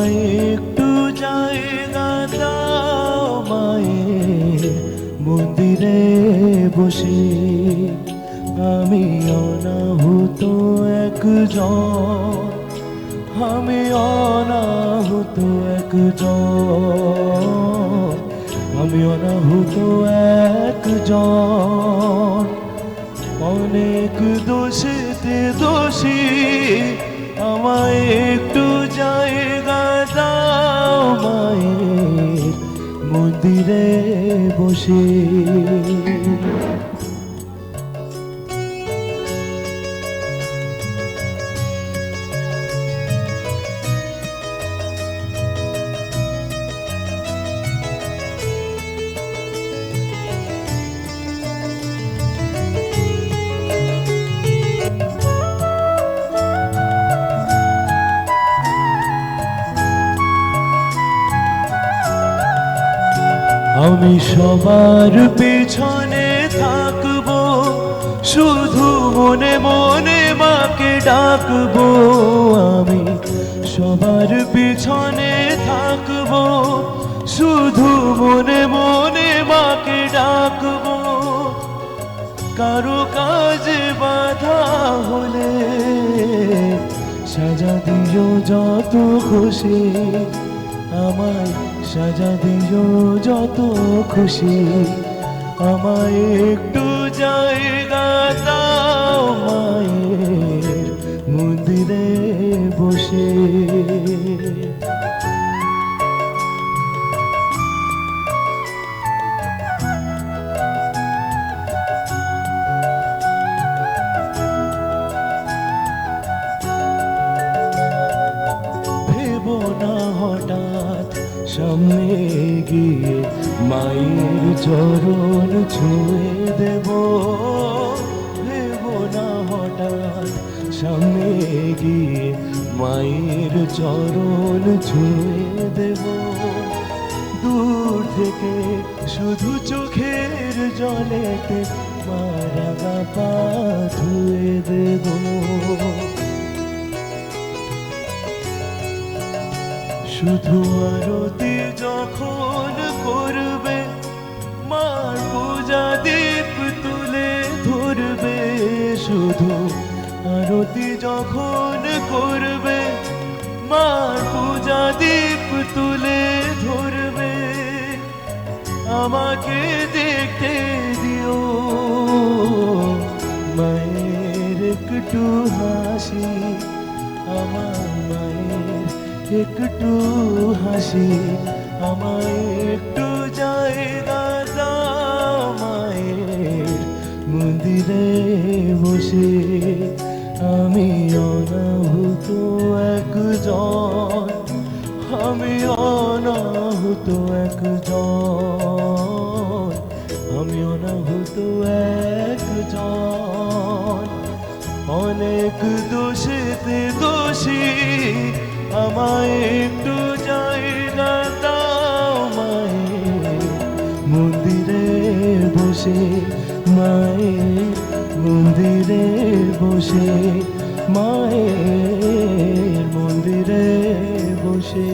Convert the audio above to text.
আমায় একটু জায়গা দাও মায়ের মন্দিরে বসে। আমি অনাহুত একজন, আমি অনাহুত একজন, আমি অনাহুত একজন। অনেক দোষেতে দোষী, আমায় একটু জায়গা দাও মায়ের মন্দিরে বসে। আমি সবার পেছনে থাকবো, শুধু মনে মনে মাকে ডাকবো। আমি সবার পেছনে থাকবো, শুধু মনে মনে মাকে ডাকবো। কারো কাজে বাধা হলে সাজা দিও যত খুশি, আমায় সাজা দিও যত খুশি। আমায় একটু জায়গা দাও মায়ের মন্দিরে বসে। ভেবো না হঠাৎ সামনে গিয়ে মায়ের চরণ ছুঁয়ে দেব। ভেবো না হঠাৎ সামনে গিয়ে মায়ের চরণ ছুঁয়ে দেব। দূর থেকে শুধু চোখের জলেতে মারা পা ধুয়ে দেব। শুধু আরতি যখন করবে, মার পূজা দীপ তুলে ধরবে। শুধু আরতি যখন করবে, মার পূজা দীপ তুলে ধরবে। আমাকে দেখতে দিও মায়ের একটু হাসি, আমার মায়ের একটু হাসি। আমায় একটু জায়গা দাও মায়ের মন্দিরে বসে। আমি অনাহুত একজন, আমি অনাহুত একজন, আমি অনাহুত একজন। অনেক দোষেতে দোষী, আমায় একটু জায়গা দাও মায়ের মন্দিরে বসে। মায়ের মন্দিরে বসে, মায়ের মন্দিরে বসে।